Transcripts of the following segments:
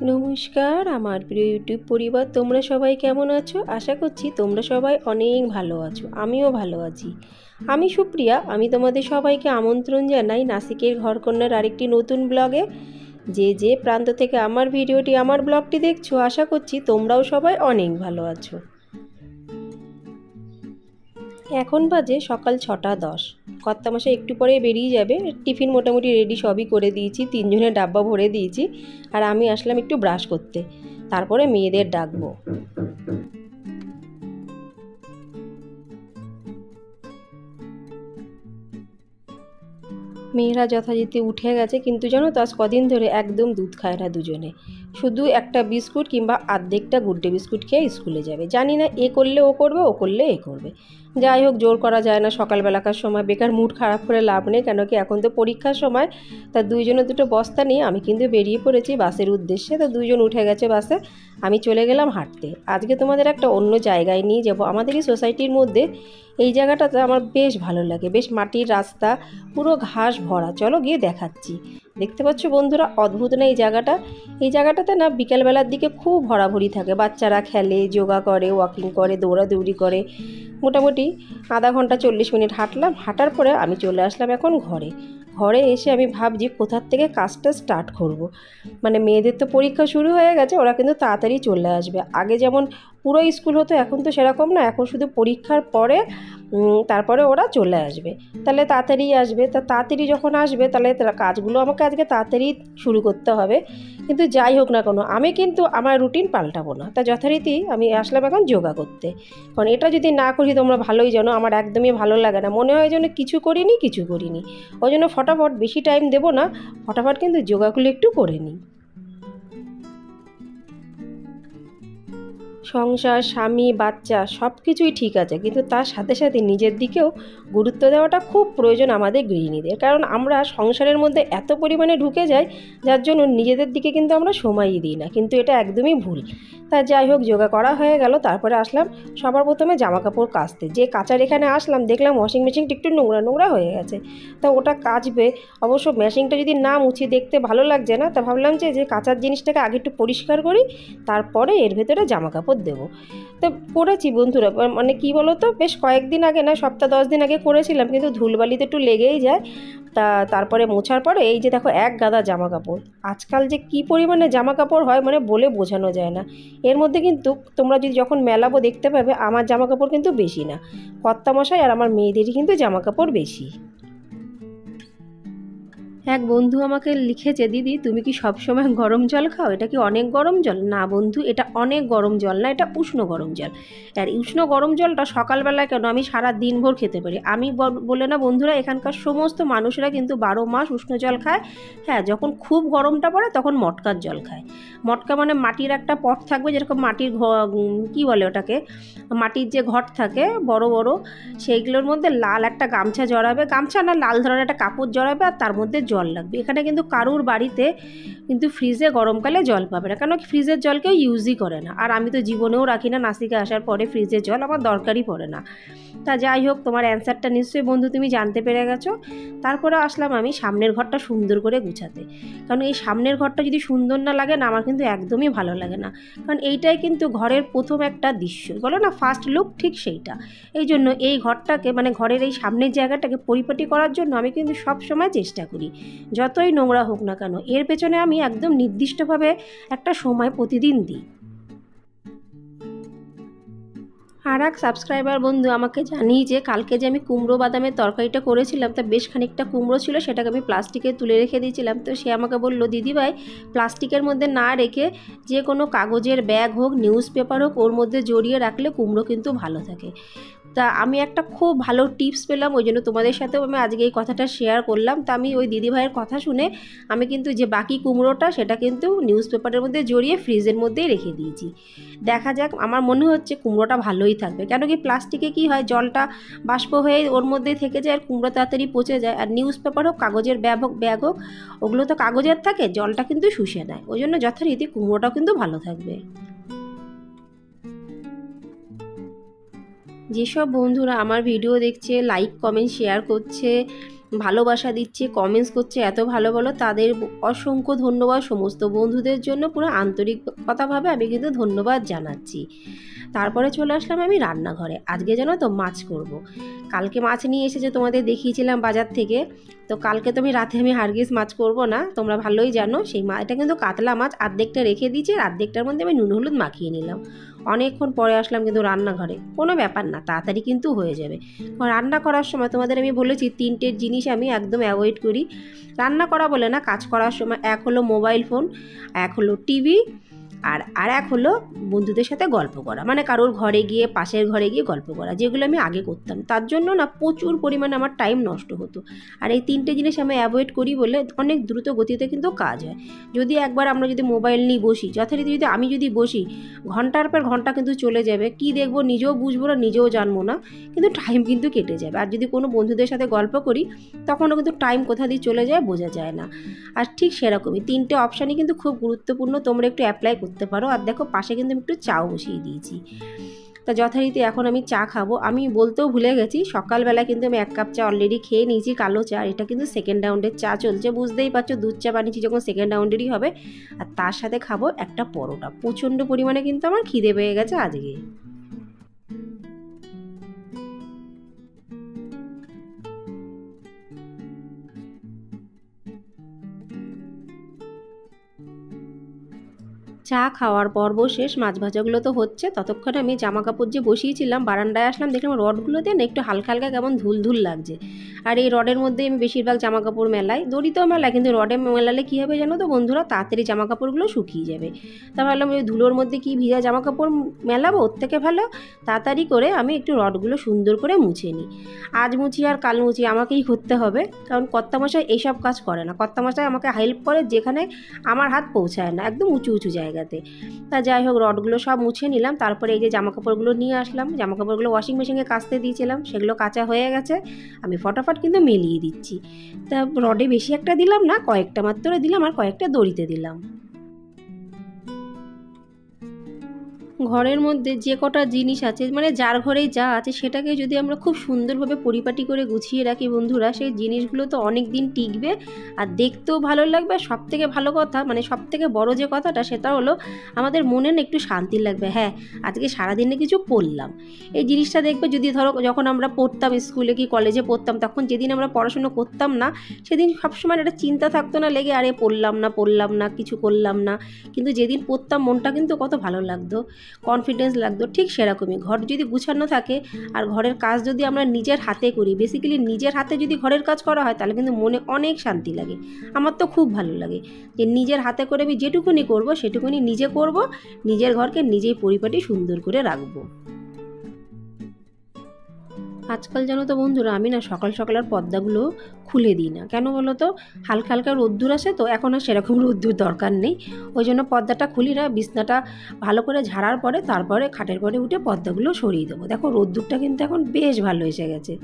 নমস্কার আমার প্রিয় ইউটিউব পরিবার, তোমরা সবাই কেমন আছো? আশা করছি তোমরা সবাই অনেক ভালো আছো। আমিও ভালো আছি। আমি সুপ্রিয়া। আমি তোমাদের সবাইকে আমন্ত্রণ জানাই নাসিকের ঘরকন্যার আরেকটি নতুন ব্লগে। যে প্রান্ত থেকে আমার ব্লগটি দেখছো, আশা করছি তোমরাও সবাই অনেক ভালো আছো। এখন বাজে সকাল 6:10। কর্তামশাই একটু পরে বেরিয়ে যাবে। টিফিন মোটামুটি রেডি সবই করে দিয়েছি, 3 জনের ডাব্বা ভরে দিয়েছি। আর আমি আসলাম একটু ব্রাশ করতে, তারপরে মেয়েদের ডাকবো। মেয়েরা যথারীতি উঠে গেছে, কিন্তু জানো তো আজ কদিন ধরে একদম দুধ খায় না দুজনে। শুধু একটা বিস্কুট কিংবা আর্ধেকটা গুড ডে বিস্কুট খেয়ে স্কুলে যাবে। জানি না এ করলে ও করবে, ও করলে এ করবে। যাই হোক, জোর করা যায় না সকালবেলাকার সময়, বেকার মুড খারাপ করে লাভ নেই। কেন কি এখন তো পরীক্ষার সময়। তা দুইজনের দুটো বস্তা নিয়ে আমি কিন্তু বেরিয়ে পড়েছি বাসের উদ্দেশ্যে। তা দুইজন উঠে গেছে বাসে, আমি চলে গেলাম হাঁটতে। আজকে তোমাদের একটা অন্য জায়গায় নিয়ে যাব, আমাদের এই সোসাইটির মধ্যে। এই জায়গাটাতে আমার বেশ ভালো লাগে, বেশ মাটির রাস্তা, পুরো ঘাস ভরা। চলো গিয়ে দেখাচ্ছি। দেখতে পাচ্ছ বন্ধুরা, অদ্ভুত না এই জায়গাটা? এই জায়গাটাতে না বিকেলবেলার দিকে খুব ভরাভরি থাকে, বাচ্চারা খেলে, যোগা করে, ওয়াকিং করে, দৌড়াদৌড়ি করে। মোটামুটি আধা ঘন্টা 40 মিনিট হাঁটলাম। হাঁটার পরে আমি চলে আসলাম এখন ঘরে এসে আমি ভাবছি কোথার থেকে কাজটা স্টার্ট করব। মানে মেয়েদের তো পরীক্ষা শুরু হয়ে গেছে, ওরা কিন্তু তাড়াতাড়ি চলে আসবে। আগে যেমন পুরো স্কুল হতো, এখন তো সেরকম না। এখন শুধু পরীক্ষার পরে তারপরে ওরা চলে আসবে। তাহলে তাড়াতাড়ি আসবে। তা তাড়াতাড়ি যখন আসবে তাহলে কাজগুলো আমাকে আজকে তাড়াতাড়ি শুরু করতে হবে। কিন্তু যাই হোক না কেন, আমি কিন্তু আমার রুটিন পাল্টাবো না। তা যথারীতি আমি আসলাম এখন যোগা করতে। কারণ এটা যদি না করি, তোমরা ভালোই জানো, আমার একদমই ভালো লাগে না। মনে হয় যেন কিছু করিনি। ওই জন্য ফটাফট, বেশি টাইম দেবো না, ফটাফট কিন্তু যোগাগুলো একটু করে নিই। সংসার, স্বামী, বাচ্চা সব কিছুই ঠিক আছে, কিন্তু তার সাথে সাথে নিজের দিকেও গুরুত্ব দেওয়াটা খুব প্রয়োজন আমাদের গৃহিণীদের। কারণ আমরা সংসারের মধ্যে এত পরিমাণে ঢুকে যাই, যার জন্য নিজেদের দিকে কিন্তু আমরা সময়ই দিই না। কিন্তু এটা একদমই ভুল। তা যাই হোক, যোগা করা হয়ে গেল। তারপরে আসলাম সবার প্রথমে জামা কাপড় কাচতে। যে কাচার এখানে আসলাম, দেখলাম ওয়াশিং মেশিনটা একটু নোংরা হয়ে গেছে। তা ওটা কাচবে। অবশ্য মেশিনটা যদি না মুছি দেখতে ভালো লাগছে না। তা ভাবলাম যে কাচার জিনিসটাকে আগে একটু পরিষ্কার করি, তারপরে এর ভেতরে জামা কাপড় দেবো। তো করেছি বন্ধুরা, মানে কি বলো তো, বেশ কয়েকদিন আগে, না সপ্তাহ 10 দিন আগে করেছিলাম, কিন্তু ধুলবালিতে একটু লেগেই যায়। তারপরে মোছার পরে এই যে দেখো এক গাদা জামা কাপড়। আজকাল যে কি পরিমাণে জামা কাপড় হয়, মানে বলে বোঝানো যায় না। এর মধ্যে কিন্তু তোমরা যদি যখন মেলাবো দেখতে পাবে, আমার জামা কাপড় কিন্তু বেশি না। কর্তামশাই আর আমার মেয়েদেরই কিন্তু জামা কাপড় বেশি। এক বন্ধু আমাকে লিখেছে, দিদি তুমি কি সবসময় গরম জল খাও? এটা কি অনেক গরম জল? না বন্ধু, এটা অনেক গরম জল না, এটা উষ্ণ গরম জল। আর উষ্ণ গরম জলটা সকালবেলায় কেন, আমি সারা দিনভর খেতে পারি। আমি বলে না বন্ধুরা, এখানকার সমস্ত মানুষেরা কিন্তু 12 মাস উষ্ণ জল খায়। হ্যাঁ, যখন খুব গরমটা পড়ে তখন মটকার জল খায়। মটকা মানে মাটির একটা পট থাকবে, যেরকম মাটির কী বলে ওটাকে, মাটির যে ঘট থাকে বড় বড়, সেইগুলোর মধ্যে লাল একটা গামছা জড়াবে, গামছা না লাল ধরনের একটা কাপড় জড়াবে, আর তার মধ্যে জল লাগবে। এখানে কিন্তু কারুর বাড়িতে কিন্তু ফ্রিজে গরমকালে জল পাবে না, কেন ফ্রিজের জল কেউ ইউজই করে না। আর আমি তো জীবনেও রাখি না, নাসিকে আসার পরে ফ্রিজের জল আমার দরকারই পড়ে না। তা যাই হোক, তোমার অ্যান্সারটা নিশ্চয়ই বন্ধু তুমি জানতে পেরে গেছো। তারপরে আসলাম আমি সামনের ঘরটা সুন্দর করে গুছাতে। কারণ এই সামনের ঘরটা যদি সুন্দর না লাগে না, আমার কিন্তু একদমই ভালো লাগে না। কারণ এইটাই কিন্তু ঘরের প্রথম একটা দৃশ্য, বলো না ফার্স্ট লুক, ঠিক সেইটা। এই জন্য এই ঘরটাকে, মানে ঘরের এই সামনের জায়গাটাকে পরিপাটি করার জন্য আমি কিন্তু সব সময় চেষ্টা করি। যতই নোংরা হোক না কেন, এর পেছনে আমি একদম নির্দিষ্টভাবে একটা সময় প্রতিদিন দিই। আর এক সাবস্ক্রাইবার বন্ধু আমাকে জানিয়েছে, কালকে যে আমি কুমড়ো বাদামের তরকারিটা করেছিলাম, তা বেশ খানিকটা কুমড়ো ছিল, সেটাকে আমি প্লাস্টিকে তুলে রেখে দিয়েছিলাম। তো সে আমাকে বলল, দিদিভাই প্লাস্টিকের মধ্যে না রেখে যে কোনো কাগজের ব্যাগ হোক, নিউজ পেপার হোক, ওর মধ্যে জড়িয়ে রাখলে কুমড়ো কিন্তু ভালো থাকে। তা আমি একটা খুব ভালো টিপস পেলাম, ওই জন্য তোমাদের সাথেও আমি আজকে এই কথাটা শেয়ার করলাম। তা আমি ওই দিদিভাইয়ের কথা শুনে আমি কিন্তু যে বাকি কুমড়োটা, সেটা কিন্তু নিউজ পেপারের মধ্যে জড়িয়ে ফ্রিজের মধ্যেই রেখে দিয়েছি। দেখা যাক, আমার মনে হচ্ছে কুমড়োটা ভালোই থাকবে। কেন কি প্লাস্টিকে কি হয়, জলটা বাষ্প হয়ে ওর মধ্যেই থেকে যায়, আর কুমড়ো তাড়াতাড়ি পচে যায়। আর নিউজ পেপার হোক, কাগজের ব্যাগ হোক, ওগুলো তো কাগজের থাকে, জলটা কিন্তু শুষে নেয়। ওই জন্য যথারীতি কুমড়োটাও কিন্তু ভালো থাকবে। যেসব বন্ধুরা আমার ভিডিও দেখছে, লাইক কমেন্ট শেয়ার করছে, ভালোবাসা দিচ্ছে, কমেন্টস করছে, এত ভালো ভালো, তাদের অসংখ্য ধন্যবাদ। সমস্ত বন্ধুদের জন্য পুরো আন্তরিকতাভাবে আমি কিন্তু ধন্যবাদ জানাচ্ছি। তারপরে চলে আসলাম আমি রান্নাঘরে। আজকে জানো তো মাছ করব। কালকে মাছ নিয়ে এসেছে, তোমাদের দেখিয়েছিলাম বাজার থেকে। তো কালকে তো আমি হারগিস মাছ করব না, তোমরা ভালোই জানো। সেই এটা কিন্তু কাতলা মাছ, অর্ধেকটা রেখে দিয়েছি, আর অর্ধেকটার মধ্যে আমি নুন হলুদ মাখিয়ে নিলাম। অনেকক্ষণ পরে আসলাম কিন্তু রান্নাঘরে। কোনো ব্যাপার না, তাড়াতাড়ি কিন্তু হয়ে যাবে। রান্না করার সময় তোমাদের আমি বলেছি 3টে জিনিস আমি একদম অ্যাভয়েড করি রান্না করা বলে না, কাজ করার সময়। এক হলো মোবাইল ফোন, এক হলো টিভি, আর এক হলো বন্ধুদের সাথে গল্প করা, মানে কারোর ঘরে গিয়ে, পাশের ঘরে গিয়ে গল্প করা, যেগুলো আমি আগে করতাম। তার জন্য না প্রচুর পরিমাণে আমার টাইম নষ্ট হতো। আর এই 3টে জিনিস আমি অ্যাভয়েড করি বলে অনেক দ্রুত গতিতে কিন্তু কাজ হয়। যদি একবার আমরা যদি মোবাইল নিয়ে বসি, যথারীতি যদি আমি বসি, ঘন্টার পর ঘন্টা কিন্তু চলে যাবে। কি দেখবো নিজেও বুঝবো না, নিজেও জানবো না, কিন্তু টাইম কিন্তু কেটে যাবে। আর যদি কোনো বন্ধুদের সাথে গল্প করি, তখনও কিন্তু টাইম কোথা দিয়ে চলে যায় বোঝা যায় না। আর ঠিক সেরকমই 3টে অপশানই কিন্তু খুব গুরুত্বপূর্ণ, তোমরা একটু অ্যাপ্লাই করতে পারো। আর দেখো পাশে কিন্তু আমি একটু চাও বসিয়ে দিয়েছি। তা যথারীতি এখন আমি চা খাবো। আমি বলতেও ভুলে গেছি, সকালবেলা কিন্তু আমি 1 কাপ চা অলরেডি খেয়ে নিয়েছি, কালো চা। এটা কিন্তু সেকেন্ড রাউন্ডের চা চলছে, বুঝতেই পারছো, দুধ চা বানিয়েছি যখন সেকেন্ড রাউন্ডেরই হবে। আর তার সাথে খাবো একটা পরোটা। প্রচণ্ড পরিমাণে কিন্তু আমার খিদে পেয়ে গেছে আজকে। চা খাওয়ার পর্ব শেষ, মাছ ভাজাগুলো তো হচ্ছে। ততক্ষণে আমি জামা কাপড় যে বসিয়েছিলাম, বারান্দায় আসলাম, দেখলাম রডগুলোতে না একটু হালকা হালকা কেমন ধুল ধুল লাগছে। আর এই রডের মধ্যে আমি বেশিরভাগ জামা কাপড় মেলাই, দড়িতেও মেলাই, কিন্তু রডে মেলালে কী হবে জানো তো বন্ধুরা, তাড়াতাড়ি জামা কাপড়গুলো শুকিয়ে যাবে। তা ভাবলাম ওই ধুলোর মধ্যে কি ভিজা জামা কাপড় মেলাবো, ওর থেকে ভালো তাড়াতাড়ি করে আমি একটু রডগুলো সুন্দর করে মুছে নিই। আজ মুছি আর কাল মুছি আমাকেই করতে হবে, কারণ কর্তামশাই এইসব কাজ করে না। কর্তামশাই আমাকে হেল্প করে যেখানে আমার হাত পৌঁছায় না, একদম উঁচু উঁচু জায়গাতে। তা যাই হোক, রডগুলো সব মুছে নিলাম। তারপরে এই যে জামা কাপড়গুলো নিয়ে আসলাম, জামা কাপড়গুলো ওয়াশিং মেশিনে কাচতে দিয়েছিলাম, সেগুলো কাচা হয়ে গেছে। আমি ফটাফট কিন্তু মেলিয়ে দিচ্ছি। তা রডে বেশি একটা দিলাম না, কয়েকটা মাত্র দিলাম, আর কয়েকটা দড়িতে দিলাম। ঘরের মধ্যে যে কটা জিনিস আছে, মানে যার ঘরেই যা আছে, সেটাকে যদি আমরা খুব সুন্দরভাবে পরিপাটি করে গুছিয়ে রাখি বন্ধুরা, সেই জিনিসগুলো তো অনেক দিন টিকবে, আর দেখতেও ভালো লাগবে। সব থেকে ভালো কথা, মানে সব থেকে বড় যে কথাটা, সেটা হলো আমাদের মনে না একটু শান্তি লাগবে। হ্যাঁ, আজকে সারাদিনে কিছু করলাম। এই জিনিসটা দেখবে, যদি ধরো যখন আমরা পড়তাম, স্কুলে কি কলেজে পড়তাম, তখন যেদিন আমরা পড়াশুনো করতাম না, সেদিন সবসময় একটা চিন্তা থাকতো না লেগে, আরে পড়লাম না, কিছু করলাম না। কিন্তু যেদিন পড়তাম, মনটা কিন্তু কত ভালো লাগতো, কনফিডেন্স লাগতো। ঠিক সেরকমই ঘর যদি গুছানো থাকে, আর ঘরের কাজ যদি আমরা নিজের হাতে করি, বেসিক্যালি নিজের হাতে যদি ঘরের কাজ করা হয়, তাহলে কিন্তু মনে অনেক শান্তি লাগে। আমার তো খুব ভালো লাগে যে নিজের হাতে করে আমি যেটুকুনি করব, সেটুকুনি নিজে করব, নিজের ঘরকে নিজেই পরিপাটি সুন্দর করে রাখবো। আজকাল জানো তো বন্ধুরা, আমি না সকাল সকাল আর পর্দাগুলো খুলে দিই না। কেন বলো তো, হালকা হালকা রোদ্দুর আসে, তো এখন আর সেরকম রোদ্দুর দরকার নেই। ওই জন্য পর্দাটা খুলি না। বিছনাটা ভালো করে ঝাড়ার পরে তারপরে খাটের পরে উঠে পর্দাগুলো সরিয়ে দেবো। দেখো রোদ্দুরটা কিন্তু এখন বেশ ভালো এসে গেছে।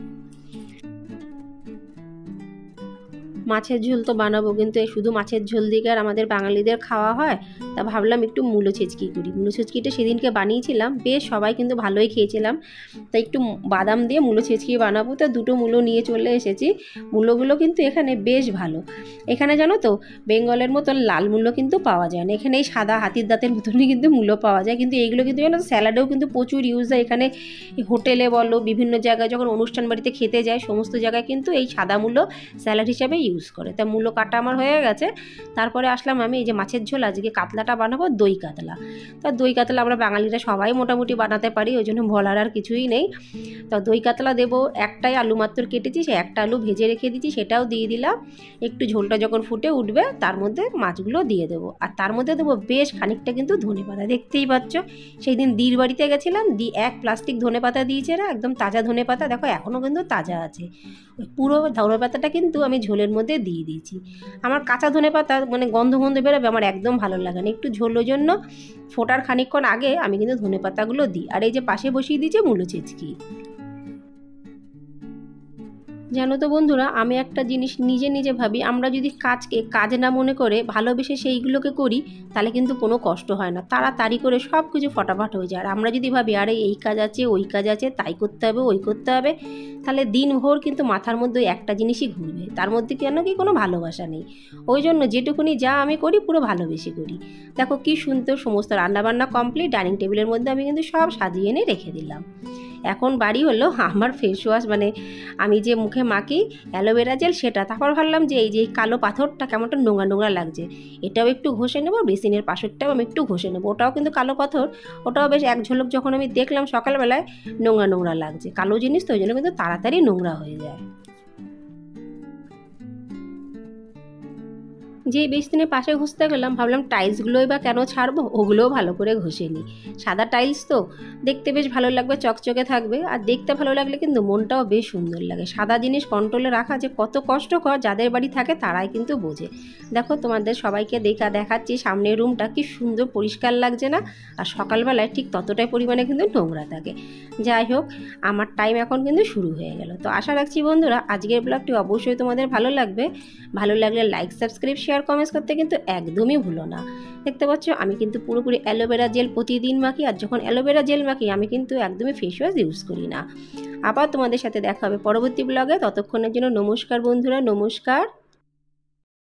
মাছের ঝোল তো বানাবো, কিন্তু এই শুধু মাছের ঝোল দিকে আর আমাদের বাঙালিদের খাওয়া হয়? তা ভাবলাম একটু মূলো ছেচকি করি। মূলো ছেচকিটা সেদিনকে বানিয়েছিলাম, বেশ সবাই কিন্তু ভালোই খেয়েছিলাম। তাই একটু বাদাম দিয়ে মূলো ছেচকি বানাবো। তো 2টো মূলো নিয়ে চলে এসেছি। মূলোগুলো কিন্তু এখানে বেশ ভালো। এখানে জানো তো, বেঙ্গলের মতন লাল মূলো কিন্তু পাওয়া যায় না, এখানে এই সাদা হাতির দাঁতের মতনই কিন্তু মূলো পাওয়া যায়। কিন্তু এইগুলো কিন্তু জানো তো, স্যালাডেও কিন্তু প্রচুর ইউজ হয়। এখানে হোটেলে বলো, বিভিন্ন জায়গায় যখন অনুষ্ঠান বাড়িতে খেতে যায়, সমস্ত জায়গায় কিন্তু এই সাদা মূলো স্যালাড হিসাবে ইউজ করে। তা মূলো কাটা আমার হয়ে গেছে। তারপরে আসলাম আমি এই যে মাছের ঝোল, আজকে কাতলাটা বানাবো, দই কাতলা। তা দই কাতলা আমরা বাঙালিরা সবাই মোটামুটি বানাতে পারি, ওই জন্য বলার আর কিছুই নেই। তো দই কাতলা দেবো। একটাই আলু মাত্র কেটেছি, সে একটা আলু ভেজে রেখে দিচ্ছি, সেটাও দিয়ে দিলাম। একটু ঝোলটা যখন ফুটে উঠবে, তার মধ্যে মাছগুলো দিয়ে দেবো। আর তার মধ্যে দেবো বেশ খানিকটা কিন্তু ধনেপাতা। দেখতেই পাচ্ছ, সেই দিন দির বাড়িতে গেছিলাম, এক প্লাস্টিক ধনেপাতা দিয়েছে না, একদম তাজা ধনেপাতা। দেখো এখনও কিন্তু তাজা আছে। ওই পুরো ধনেপাতাটা কিন্তু আমি ঝোলের মধ্যে দিয়ে দিয়েছি। আমার কাঁচা ধনেপাতা মানে গন্ধ বেরোবে, আমার একদম ভালো লাগে না। একটু ঝোলের জন্য ফোটার খানিকক্ষণ আগে আমি কিন্তু ধনেপাতাগুলো দিই। আর এই যে পাশে বসিয়ে দিয়েছি মূলো ছেচকি। জানো তো বন্ধুরা, আমি একটা জিনিস নিজে নিজে ভাবি, আমরা যদি কাজকে কাজ না মনে করে ভালোবেসে সেইগুলোকে করি, তাহলে কিন্তু কোনো কষ্ট হয় না, তাড়াতাড়ি করে সব কিছু ফটাফট হয়ে যায়। আর আমরা যদি ভাবি আরে এই কাজ আছে ওই কাজ আছে, তাই করতে হবে ওই করতে হবে, তাহলে দিনভর কিন্তু মাথার মধ্যে ওই একটা জিনিসই ঘুরবে, তার মধ্যে কেন কি কোনো ভালোবাসা নেই। ওই জন্য যেটুকুনি যা আমি করি পুরো ভালোবেসে করি। দেখো কি সুন্দর সমস্ত রান্নাবান্না কমপ্লিট, ডাইনিং টেবিলের মধ্যে আমি কিন্তু সব সাজিয়ে এনে রেখে দিলাম। এখন বাড়ি হলো আমার ফেস ওয়াশ, মানে আমি যে মুখে মাখি অ্যালোভেরা জেল সেটা। তারপর ভাবলাম যে এই কালো পাথরটা কেমনটা নোংরা নোংরা লাগছে, এটাও একটু ঘষে নেবো, বেসিনের পাশেরটাও আমি একটু ঘষে নেবো, ওটাও কিন্তু কালো পাথর, ওটাও বেশ এক ঝলক যখন আমি দেখলাম সকালবেলায় নোংরা নোংরা লাগছে, কালো জিনিস তো ওই জন্য কিন্তু তাড়াতাড়ি নোংরা হয়ে যায়। যেই বেসিনের পাশে ঘষতে গেলাম ভাবলাম টাইলসগুলোই বা কেন ছাড়বো, ওগুলোও ভালো করে ঘষে নিই। সাদা টাইলস তো দেখতে বেশ ভালো লাগবে, চকচকে থাকবে, আর দেখতে ভালো লাগলে কিন্তু মনটাও বেশ সুন্দর লাগে। সাদা জিনিস কন্ট্রোলে রাখা যে কত কষ্টকর, যাদের বাড়ি থাকে তারাই কিন্তু বোঝে। দেখো তোমাদের সবাইকে দেখাচ্ছি সামনের রুমটা কি সুন্দর পরিষ্কার লাগছে না, আর সকালবেলায় ঠিক ততটাই পরিমাণে কিন্তু নোংরা থাকে। যাই হোক, আমার টাইম এখন কিন্তু শুরু হয়ে গেল। তো আশা রাখছি বন্ধুরা আজকের ব্লগটি অবশ্যই তোমাদের ভালো লাগবে। ভালো লাগলে লাইক, সাবস্ক্রাইব, শেয়ার, কমেন্টস করতে কিন্তু একদমই ভুলো না। দেখতে পাচ্ছ আমি কিন্তু পুরোপুরি অ্যালোভেরা জেল প্রতিদিন মাখি, আর যখন অ্যালোভেরা জেল মাখি আমি কিন্তু একদমই ফেস ওয়াশ ইউজ করি না। আবার তোমাদের সাথে দেখা হবে পরবর্তী ব্লগে, ততক্ষণের জন্য নমস্কার বন্ধুরা, নমস্কার।